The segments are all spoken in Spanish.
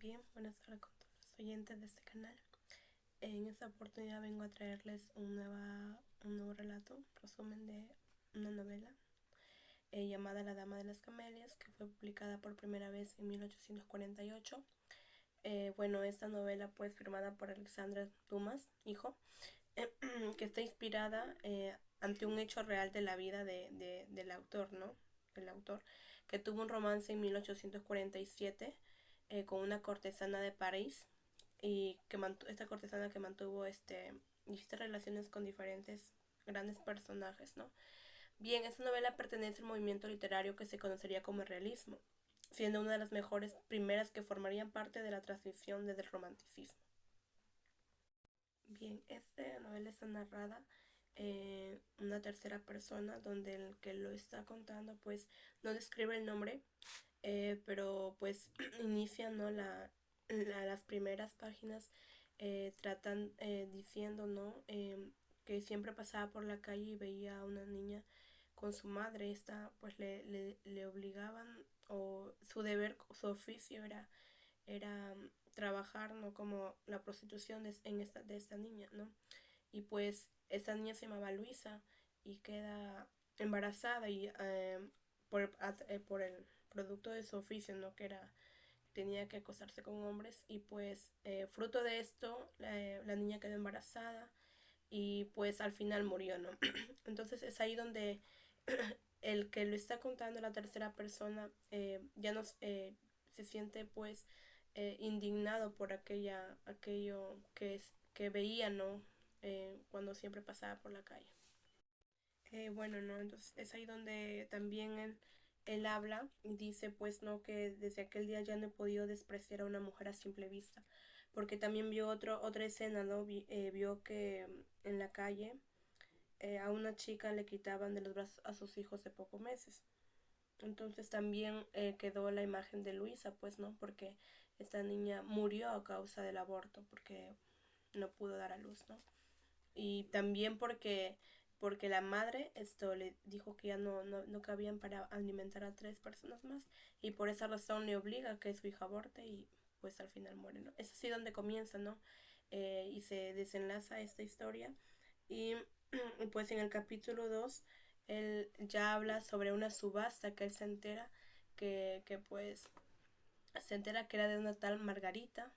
Bien, buenas tardes con todos los oyentes de este canal. En esta oportunidad vengo a traerles un nuevo relato, resumen de una novela llamada La Dama de las Camelias, que fue publicada por primera vez en 1848. Bueno, esta novela pues firmada por Alexandre Dumas, hijo, que está inspirada ante un hecho real de la vida del autor, ¿no? El autor, que tuvo un romance en 1847 con una cortesana de París y que esta cortesana que mantuvo distintas relaciones con diferentes grandes personajes, ¿no? Bien, esta novela pertenece al movimiento literario que se conocería como el realismo, siendo una de las mejores primeras que formarían parte de la transición desde el romanticismo. Bien, esta novela está narrada en una tercera persona donde el que lo está contando pues no describe el nombre, pero pues inicia, ¿no? Las primeras páginas tratan diciendo, ¿no? Que siempre pasaba por la calle y veía a una niña con su madre. Esta pues le obligaban, o su deber, su oficio era trabajar, ¿no? Como la prostitución de esta niña, ¿no? Y pues esta niña se llamaba Luisa y queda embarazada y por el producto de su oficio, ¿no? Que era, tenía que acostarse con hombres y pues fruto de esto la niña quedó embarazada y pues al final murió, ¿no? Entonces es ahí donde el que lo está contando la tercera persona ya no se siente pues indignado por aquello que veía, ¿no? Cuando siempre pasaba por la calle. Bueno, ¿no? Entonces es ahí donde también él habla y dice pues no, que desde aquel día ya no he podido despreciar a una mujer a simple vista, porque también vio otra escena, ¿no? Vio que en la calle a una chica le quitaban de los brazos a sus hijos de pocos meses. Entonces también quedó la imagen de Luisa, pues no, porque esta niña murió a causa del aborto, porque no pudo dar a luz, ¿no? Y también porque la madre esto le dijo que ya no cabían para alimentar a tres personas más y por esa razón le obliga a que su hija aborte y pues al final muere, ¿no? Es así donde comienza, ¿no? Y se desenlaza esta historia y pues en el capítulo 2 él ya habla sobre una subasta que él se entera que pues se entera que era de una tal Margarita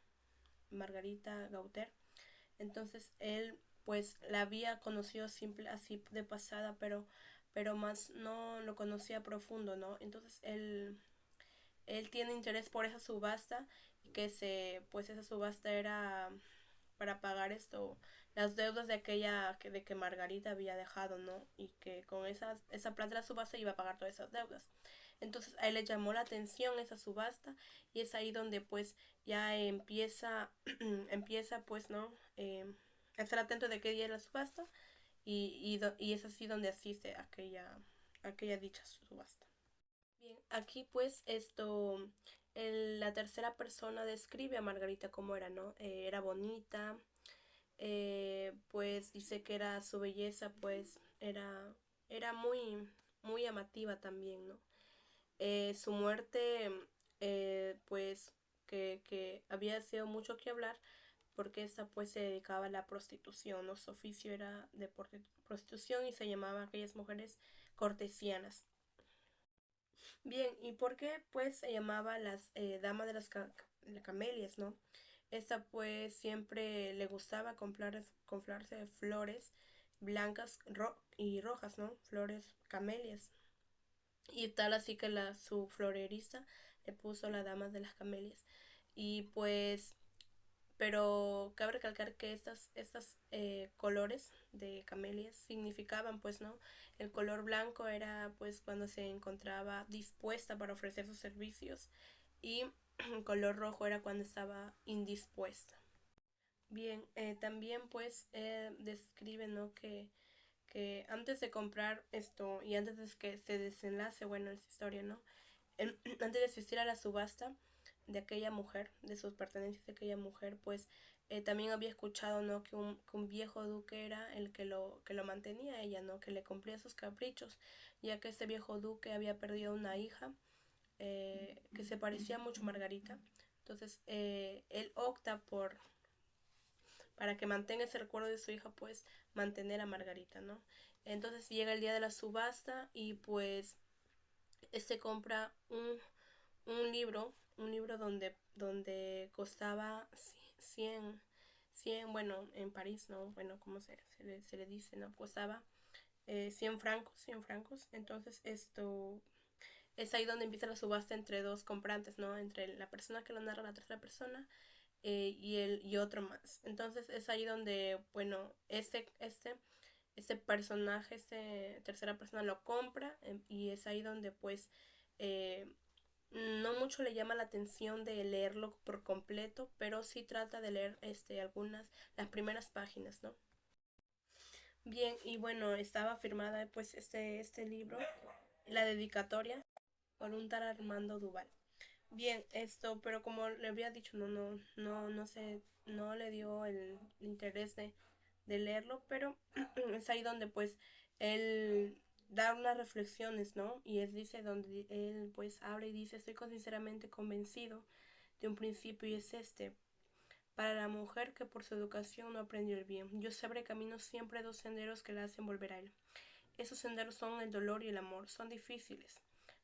Gauter. Entonces él pues la había conocido simple así de pasada, pero más no lo conocía a profundo, ¿no? Entonces él tiene interés por esa subasta y pues esa subasta era para pagar las deudas de de que Margarita había dejado, ¿no? Y que con esa plata de la subasta iba a pagar todas esas deudas. Entonces a él le llamó la atención esa subasta y es ahí donde pues ya empieza pues, ¿no? A estar atento de qué día es la subasta y es así donde asiste a aquella dicha subasta. Bien, aquí pues la tercera persona describe a Margarita como era, ¿no? Era bonita, pues dice que era su belleza, pues era muy llamativa también, ¿no? Su muerte, pues que había sido mucho que hablar, porque esta pues se dedicaba a la prostitución, ¿no? Su oficio era de prostitución y se llamaba a aquellas mujeres cortesianas. Bien, ¿y por qué pues se llamaba las damas de las camelias, ¿no? Esta pues siempre le gustaba comprarse flores blancas y rojas, ¿no? Flores camelias. Y tal así que su florerista le puso la dama de las camelias. Y pues, pero cabe recalcar que estas colores de camelias significaban, pues, ¿no? El color blanco era, pues, cuando se encontraba dispuesta para ofrecer sus servicios y el color rojo era cuando estaba indispuesta. Bien, también, pues, describe, ¿no? Que antes de comprar esto y antes de que se desenlace, bueno, esta historia, ¿no? Antes de asistir a la subasta de aquella mujer, de sus pertenencias de aquella mujer, pues también había escuchado, ¿no? Que un viejo duque era el que lo mantenía a ella, ¿no? Que le cumplía sus caprichos, ya que este viejo duque había perdido una hija que se parecía mucho a Margarita, Entonces él opta para que mantenga ese recuerdo de su hija, pues mantener a Margarita, ¿no? Entonces llega el día de la subasta y pues este compra un libro donde costaba 100, 100, bueno, en París, ¿no? Bueno, ¿cómo se le dice, no? Costaba 100 francos, 100 francos. Entonces esto es ahí donde empieza la subasta entre dos comprantes, ¿no? Entre la persona que lo narra, la tercera persona, y otro más. Entonces es ahí donde, bueno, este personaje, este tercera persona lo compra, y es ahí donde pues eh, no mucho le llama la atención de leerlo por completo, pero sí trata de leer las primeras páginas, ¿no? Bien, y bueno, estaba firmada pues este libro, la dedicatoria, por un tal Armando Duval. Bien, pero como le había dicho, no sé, no le dio el interés de leerlo, pero es ahí donde pues él da unas reflexiones, ¿no? Y él dice, donde él pues habla y dice: estoy sinceramente convencido de un principio, y es este: para la mujer que por su educación no aprendió el bien, Dios se abre camino siempre dos senderos que la hacen volver a él. Esos senderos son el dolor y el amor, son difíciles.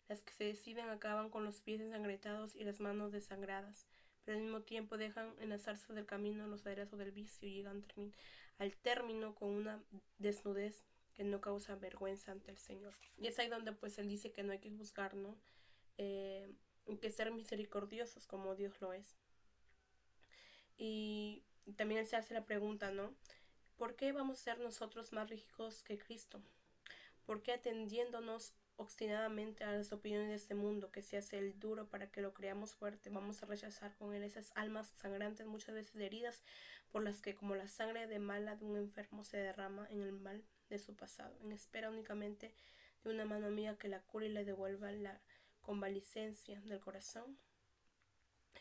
Las que se deciden acaban con los pies ensangrentados y las manos desangradas, pero al mismo tiempo dejan enlazarse del camino los aderezos del vicio y llegan al término con una desnudez que no causa vergüenza ante el Señor. Y es ahí donde pues él dice que no hay que juzgar, ¿no? Eh, que ser misericordiosos como Dios lo es. Y también él se hace la pregunta, ¿no? ¿Por qué vamos a ser nosotros más rígidos que Cristo? ¿Por qué atendiéndonos obstinadamente a las opiniones de este mundo, que se hace el duro para que lo creamos fuerte, vamos a rechazar con él esas almas sangrantes, muchas veces heridas, por las que como la sangre de mala de un enfermo se derrama en el mal de su pasado, en espera únicamente de una mano amiga que la cure y le devuelva la convalecencia del corazón?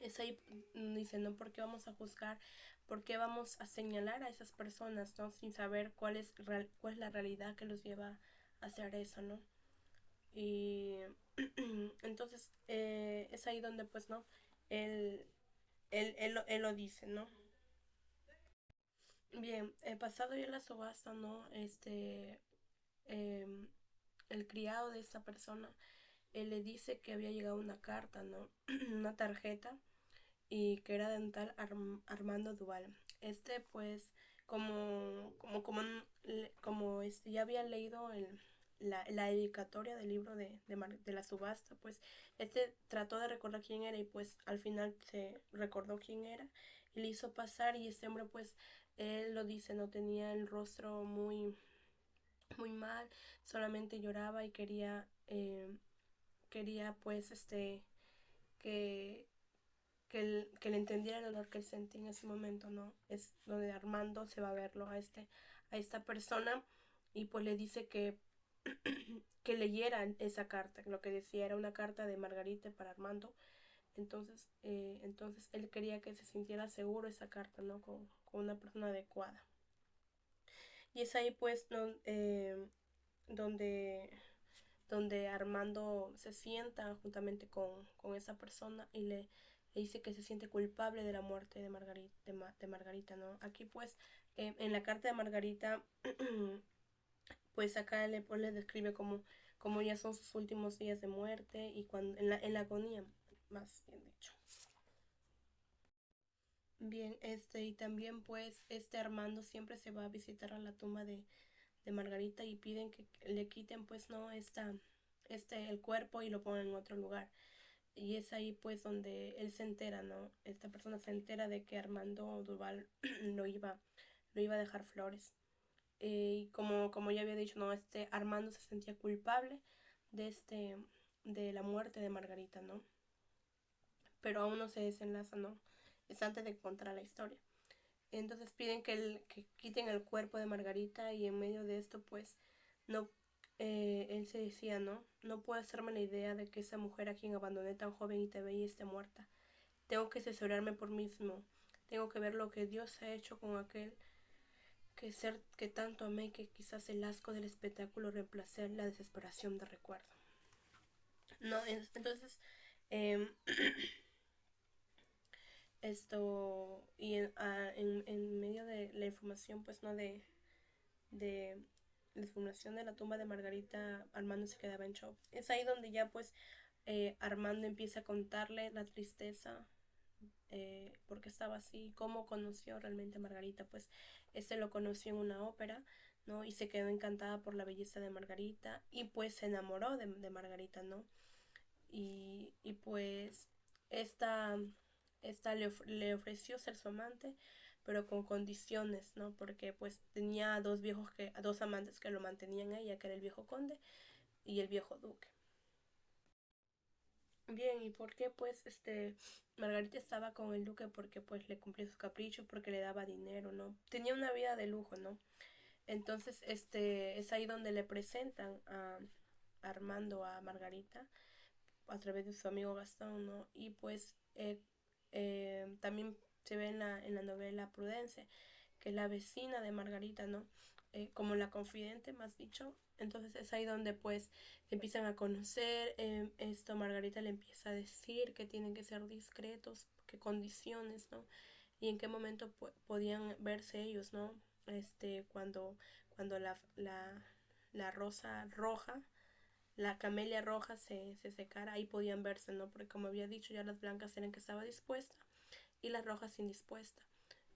Es ahí, dice, ¿no? ¿Por qué vamos a juzgar? ¿Por qué vamos a señalar a esas personas, ¿no? Sin saber cuál es la realidad que los lleva a hacer eso, ¿no? Y entonces es ahí donde pues, ¿no? Él, él lo dice, ¿no? Bien, pasado ya la subasta, ¿no? Eh, el criado de esta persona, él le dice que había llegado una carta, ¿no? Una tarjeta, y que era de un tal Armando Duval. Pues, ya había leído la dedicatoria del libro de la subasta, pues trató de recordar quién era, y pues al final se recordó quién era y le hizo pasar. Y este hombre pues, él lo dice, no tenía el rostro muy mal, solamente lloraba y quería pues que que le entendiera el dolor que él sentía en ese momento, ¿no? Es donde Armando se va a verlo a esta persona, y pues le dice que leyera esa carta. Lo que decía era una carta de Margarita para Armando. Entonces él quería que se sintiera seguro esa carta, ¿no? Con una persona adecuada. Y es ahí pues donde, donde Armando se sienta juntamente con esa persona y le dice que se siente culpable de la muerte de Margarita, ¿no? Aquí pues, en la carta de Margarita, pues acá pues, le describe como ya son sus últimos días de muerte, y cuando en la agonía, más bien dicho. Bien, y también pues Armando siempre se va a visitar a la tumba de Margarita, y piden que le quiten pues, no, el cuerpo, y lo pongan en otro lugar. Y es ahí pues donde él se entera, ¿no? Esta persona se entera de que Armando Duval lo iba a dejar flores. Y como ya había dicho, ¿no? Armando se sentía culpable de de la muerte de Margarita, ¿no? Pero aún no se desenlaza, ¿no? Es antes de contar la historia. Entonces piden que quiten el cuerpo de Margarita, y en medio de esto pues no, él se decía, ¿no? No puedo hacerme la idea de que esa mujer a quien abandoné tan joven y te veía esté muerta. Tengo que asesorarme por mí mismo. Tengo que ver lo que Dios ha hecho con aquel que tanto amé, que quizás el asco del espectáculo reemplacé la desesperación de recuerdo. No, entonces, eh, en medio de la información, pues no de la información de la tumba de Margarita, Armando se quedaba en shock. Es ahí donde ya pues Armando empieza a contarle la tristeza, porque estaba así, cómo conoció realmente a Margarita. Pues este lo conoció en una ópera, ¿no? Y se quedó encantada por la belleza de Margarita y pues se enamoró de Margarita, ¿no? Y pues esta, esta le ofreció ser su amante, pero con condiciones, ¿no? Porque pues tenía a dos amantes que lo mantenían a ella, que era el viejo conde y el viejo duque. Bien, ¿y por qué pues Margarita estaba con el duque? Porque pues le cumplía sus caprichos, porque le daba dinero, ¿no? Tenía una vida de lujo, ¿no? Entonces, es ahí donde le presentan a Armando a Margarita a través de su amigo Gastón, ¿no? Y pues también se ve en la novela Prudence, que es la vecina de Margarita, ¿no? Como la confidente, más dicho. Entonces es ahí donde pues se empiezan a conocer, Margarita le empieza a decir que tienen que ser discretos, qué condiciones, ¿no? Y en qué momento podían verse ellos, ¿no? Cuando la rosa roja, la camelia roja se secara, ahí podían verse, ¿no? Porque como había dicho, ya las blancas eran que estaba dispuesta y las rojas indispuesta.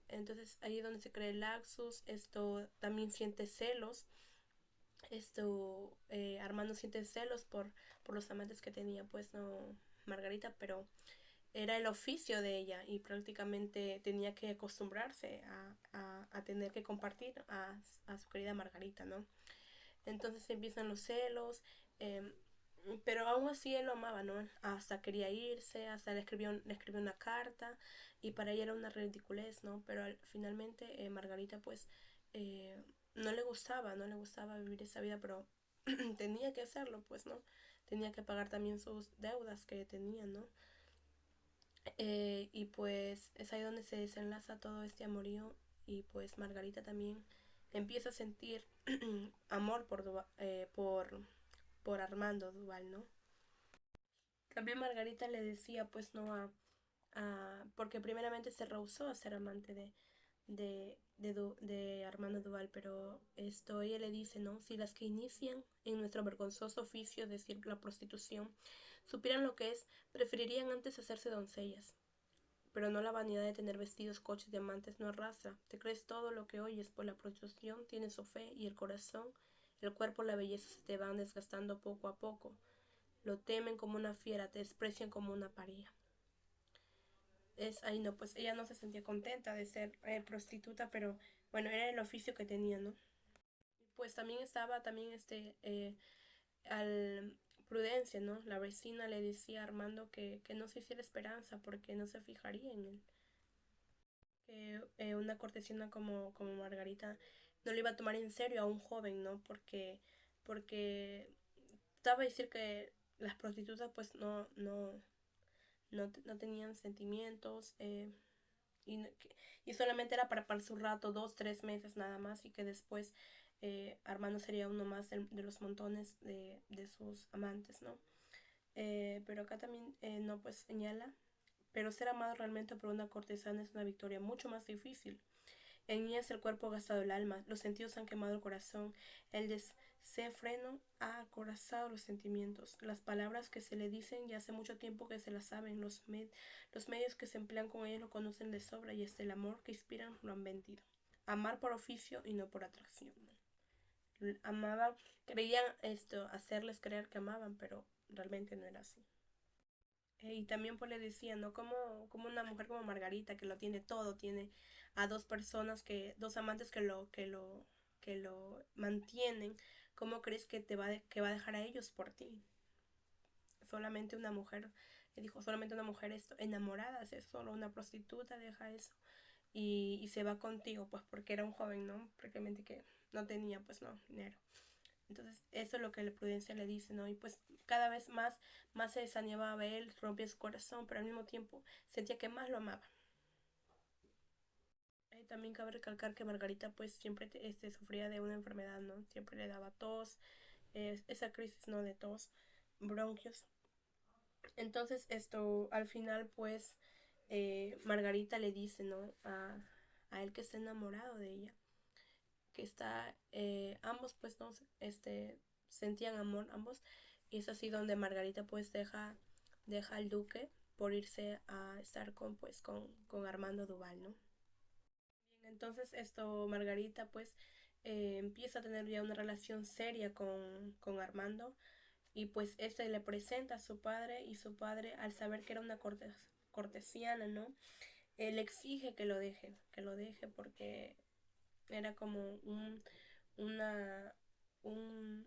Entonces ahí es donde se crea el laxus. Esto también siente celos. Armando siente celos por los amantes que tenía, pues no Margarita, pero era el oficio de ella y prácticamente tenía que acostumbrarse a tener que compartir a su querida Margarita, ¿no? Entonces empiezan los celos, eh, pero aún así él lo amaba, ¿no? Hasta quería irse, hasta le escribió una carta y para ella era una ridiculez, ¿no? Pero finalmente Margarita pues eh, no le gustaba vivir esa vida, pero tenía que hacerlo, pues, ¿no? Tenía que pagar también sus deudas que tenía, ¿no? Y pues es ahí donde se desenlaza todo este amorío y pues Margarita también empieza a sentir amor por Armando Duval, ¿no? También Margarita le decía pues no porque primeramente se rehusó a ser amante de Armando Duval, pero ella le dice, ¿no? Si las que inician en nuestro vergonzoso oficio, es decir, la prostitución, supieran lo que es, preferirían antes hacerse doncellas. Pero no la vanidad de tener vestidos, coches, diamantes no arrastra. Te crees todo lo que oyes, pues la prostitución tiene su fe y el corazón, el cuerpo, la belleza se te van desgastando poco a poco. Lo temen como una fiera, te desprecian como una paria. Es ahí no, pues ella no se sentía contenta de ser prostituta, pero bueno, era el oficio que tenía, ¿no? Pues también estaba también al Prudencia, ¿no? La vecina le decía a Armando que no se hiciera esperanza porque no se fijaría en él. Que una cortesana como Margarita no le iba a tomar en serio a un joven, ¿no? Porque estaba a decir que las prostitutas pues no tenían sentimientos, y solamente era para su rato, 2, 3 meses nada más, y que después Armando sería uno más de los montones de sus amantes, ¿no? Pero acá también no, pues señala, pero ser amado realmente por una cortesana es una victoria mucho más difícil. En ella es el cuerpo ha gastado el alma, los sentidos han quemado el corazón, el desenfreno ha acorazado los sentimientos. Las palabras que se le dicen ya hace mucho tiempo que se las saben, los medios que se emplean con ella lo conocen de sobra y hasta el amor que inspiran lo han vendido. Amar por oficio y no por atracción. Amaban, creían hacerles creer que amaban, pero realmente no era así. Y también pues le decía, ¿no? Como una mujer como Margarita, que lo tiene todo, tiene a dos amantes que lo mantienen, ¿cómo crees que que va a dejar a ellos por ti? Solamente una mujer, le dijo, solamente una mujer enamorada, es solo una prostituta, deja eso y se va contigo, pues porque era un joven, ¿no? Prácticamente que no tenía, pues no, dinero. Entonces, eso es lo que la Prudencia le dice, ¿no? Y pues cada vez más se desanimaba él, rompía su corazón, pero al mismo tiempo sentía que más lo amaba. También cabe recalcar que Margarita pues siempre sufría de una enfermedad, ¿no? Siempre le daba tos, esa crisis, ¿no? De tos, bronquios. Entonces al final pues Margarita le dice, ¿no? A él que está enamorado de ella, que está, ambos pues no, sentían amor ambos, y es así donde Margarita pues deja al duque por irse a estar con Armando Duval, ¿no? Bien, entonces Margarita pues empieza a tener ya una relación seria con Armando, y pues este le presenta a su padre, y su padre, al saber que era una cortesiana, ¿no? Le exige que lo deje porque era como una, un,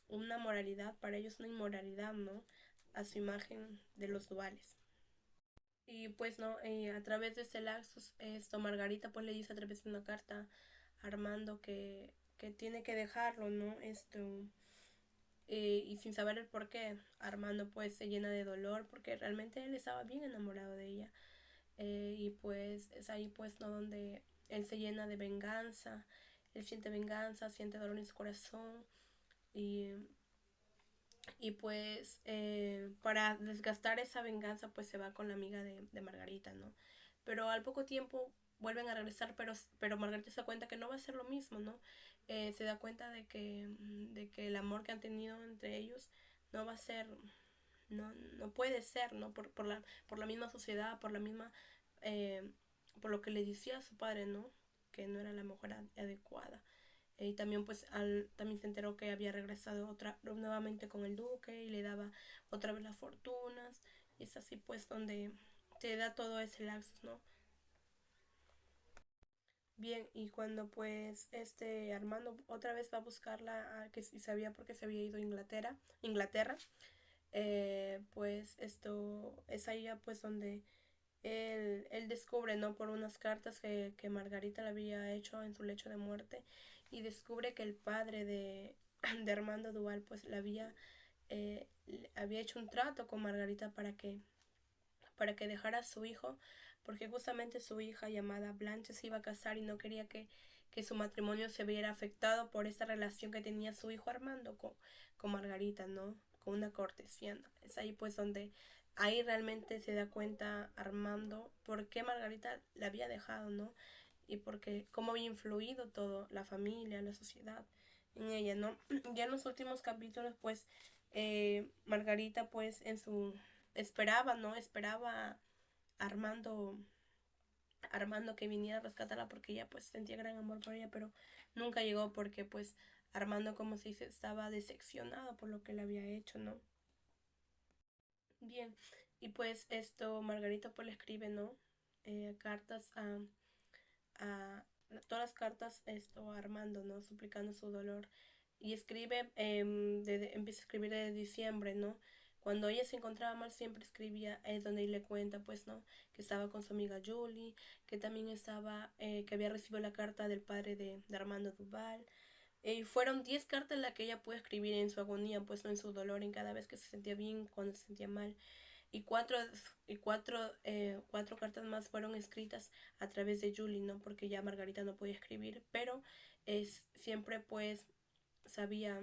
una moralidad, para ellos una inmoralidad, ¿no? A su imagen de los duales. Y pues no, a través de ese lapsus, Margarita pues le dice a través de una carta a Armando que tiene que dejarlo, ¿no? Y sin saber el por qué, Armando pues se llena de dolor porque realmente él estaba bien enamorado de ella. Y pues es ahí pues no donde él se llena de venganza, él siente venganza, siente dolor en su corazón, y, y pues para desgastar esa venganza pues se va con la amiga de Margarita, ¿no? Pero al poco tiempo vuelven a regresar, pero Margarita se da cuenta que no va a ser lo mismo, ¿no? Se da cuenta de que el amor que han tenido entre ellos no va a ser, no puede ser, ¿no? Por la misma sociedad, por la misma, eh, por lo que le decía a su padre, ¿no? Que no era la mujer adecuada. Y también pues también se enteró que había regresado nuevamente con el duque y le daba otra vez las fortunas. Y es así pues donde te da todo ese lapsus, ¿no? Bien, y cuando pues Armando otra vez va a buscarla, que si sabía porque se había ido a Inglaterra, pues esto es ahí ya pues donde él descubre, ¿no? Por unas cartas que Margarita le había hecho en su lecho de muerte, y descubre que el padre de Armando Duval pues le había hecho un trato con Margarita para que dejara a su hijo, porque justamente su hija llamada Blanche se iba a casar y no quería que su matrimonio se viera afectado por esta relación que tenía su hijo Armando con Margarita, ¿no? Con una cortesiana. Es ahí pues donde ahí realmente se da cuenta Armando por qué Margarita la había dejado, ¿no? Y porque cómo había influido todo, la familia, la sociedad en ella, ¿no? Ya en los últimos capítulos pues Margarita pues en su esperaba, ¿no? Esperaba a Armando que viniera a rescatarla porque ella pues sentía gran amor por ella, pero nunca llegó porque pues Armando, como se dice, estaba decepcionado por lo que le había hecho, ¿no? Bien, y pues Margarita pues le escribe, ¿no? Cartas a todas las cartas a Armando, ¿no? Suplicando su dolor. Y escribe, empieza a escribir desde diciembre, ¿no? Cuando ella se encontraba mal siempre escribía, es donde él le cuenta, pues, ¿no? Que estaba con su amiga Julie, que también estaba, que había recibido la carta del padre de Armando Duval. Y fueron 10 cartas las que ella pudo escribir en su agonía, pues, ¿no? En su dolor, en cada vez que se sentía bien, cuando se sentía mal, y cuatro cartas más fueron escritas a través de Julie, ¿no? Porque ya Margarita no podía escribir, pero siempre pues sabía,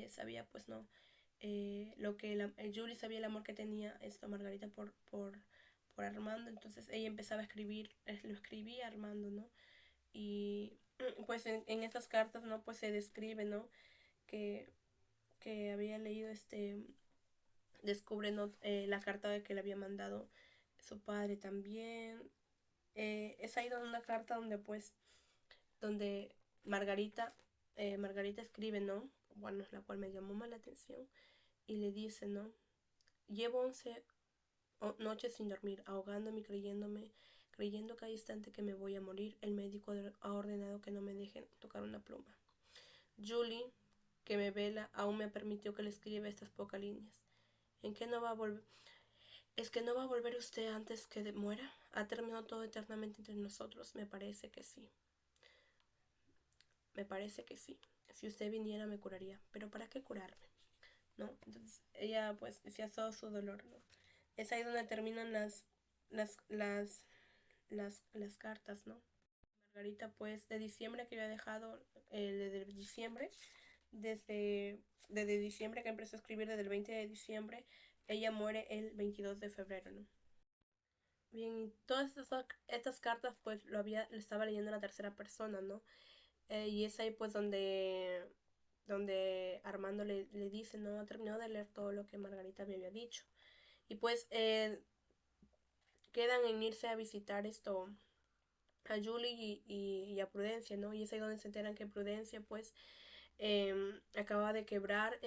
sabía pues no, lo que Julie sabía el amor que tenía Margarita por Armando, entonces ella empezaba a escribir, lo escribía Armando, ¿no? Y pues en estas cartas, ¿no? Pues se describe, ¿no? Que, que había leído descubre, ¿no? La carta que le había mandado su padre también. Es ahí donde una carta donde pues, donde Margarita, Margarita escribe, ¿no? Bueno, la cual me llamó más la atención, y le dice, ¿no? Llevo 11 noches sin dormir, ahogándome y creyendo cada instante que me voy a morir. El médico ha ordenado que no me dejen tocar una pluma. Julie, que me vela, aún me permitió que le escriba estas pocas líneas. ¿En qué no va a volver? ¿Es que no va a volver usted antes que muera? ¿Ha terminado todo eternamente entre nosotros? Me parece que sí. Me parece que sí. Si usted viniera me curaría. ¿Pero para qué curarme? ¿No? Entonces ella pues decía todo su dolor, ¿no? Es ahí donde terminan las, las, las cartas, ¿no? Margarita pues de diciembre que había dejado, desde diciembre, desde diciembre que empezó a escribir, desde el 20 de diciembre, ella muere el 22 de febrero, ¿no? Bien, y todas estas cartas pues lo estaba leyendo en la tercera persona, ¿no? Y es ahí pues donde Armando le dice, no, ha terminado de leer todo lo que Margarita me había dicho. Y pues quedan en irse a visitar a Julie y a Prudencia, ¿no? Y es ahí donde se enteran que Prudencia pues acaba de quebrar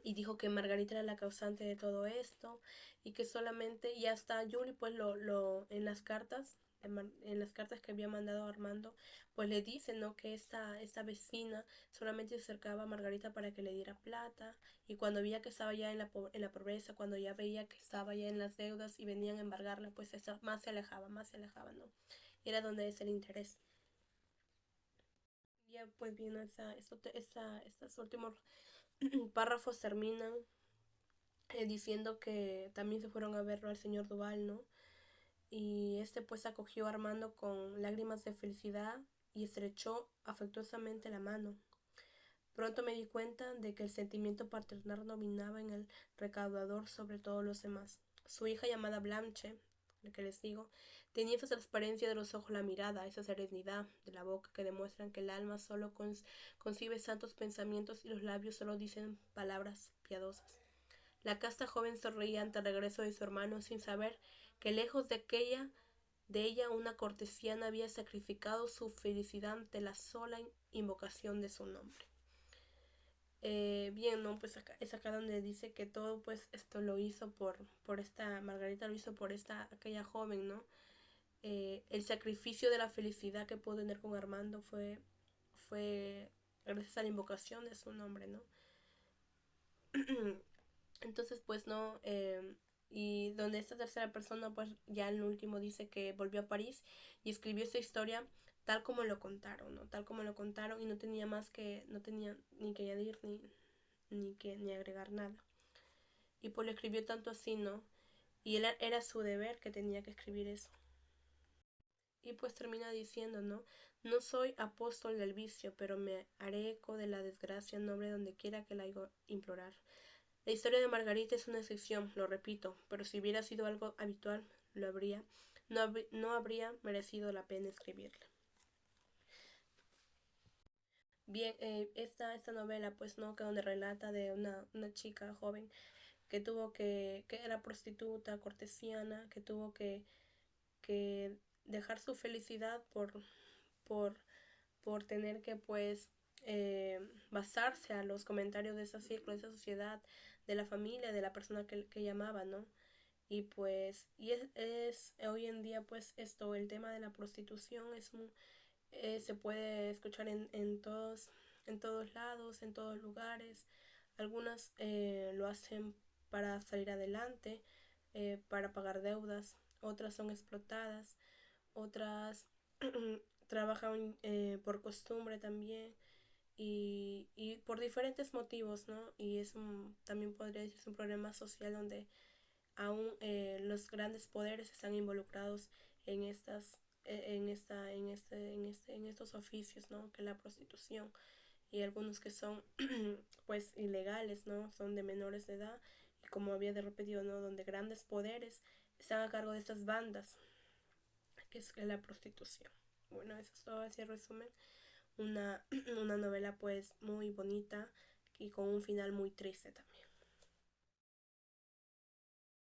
y dijo que Margarita era la causante de todo esto y que solamente, y hasta Julie pues en las cartas, en las cartas que había mandado Armando, pues le dice, ¿no? Que esta vecina solamente se acercaba a Margarita para que le diera plata y cuando veía que estaba ya en la pobreza, cuando ya veía que estaba ya en las deudas y venían a embargarla, pues esa, más se alejaba, ¿no? Era donde es el interés. Ya pues bien, estos últimos párrafos terminan diciendo que también se fueron a verlo al señor Duval, ¿no? Y este pues acogió a Armando con lágrimas de felicidad y estrechó afectuosamente la mano. Pronto me di cuenta de que el sentimiento paternal dominaba en el recaudador sobre todos los demás. Su hija llamada Blanche, la que les digo, tenía esa transparencia de los ojos, la mirada, esa serenidad de la boca que demuestran que el alma solo concibe santos pensamientos y los labios solo dicen palabras piadosas. La casta joven sonreía ante el regreso de su hermano sin saber que lejos de ella una cortesana había sacrificado su felicidad ante la sola invocación de su nombre. Bien, ¿no? Pues acá, es acá donde dice que todo pues esto lo hizo por esta, Margarita lo hizo por aquella joven, ¿no? El sacrificio de la felicidad que pudo tener con Armando fue gracias a la invocación de su nombre, ¿no? Entonces, pues no, y donde esta tercera persona, pues ya en el último dice que volvió a París y escribió esta historia tal como lo contaron, ¿no? Tal como lo contaron y no tenía más que, no tenía ni que añadir ni agregar nada. Y pues lo escribió tanto así, ¿no? Y él, era su deber que tenía que escribir eso. Y pues termina diciendo, ¿no? No soy apóstol del vicio, pero me haré eco de la desgracia noble donde quiera que la hago implorar. La historia de Margarita es una excepción, lo repito, pero si hubiera sido algo habitual, lo habría, no habría merecido la pena escribirla. Bien, esta novela, pues no, que donde relata de una chica joven que era prostituta, cortesiana, que tuvo que dejar su felicidad por, por tener que pues basarse a los comentarios de ese círculo, de esa sociedad, de la familia, de la persona que llamaba, ¿no? Y pues, es hoy en día pues esto, el tema de la prostitución se puede escuchar en todos lados, en todos lugares. Algunas lo hacen para salir adelante, para pagar deudas, otras son explotadas, otras trabajan por costumbre también y por diferentes motivos, ¿no? Y también podría decirse un problema social donde aún los grandes poderes están involucrados en estas en estos oficios, ¿no? Que la prostitución y algunos que son pues ilegales, ¿no? Son de menores de edad y como había de repetido, ¿no? Donde grandes poderes están a cargo de estas bandas, que es la prostitución. Bueno, eso es todo así en resumen. Una, una novela pues muy bonita y con un final muy triste también.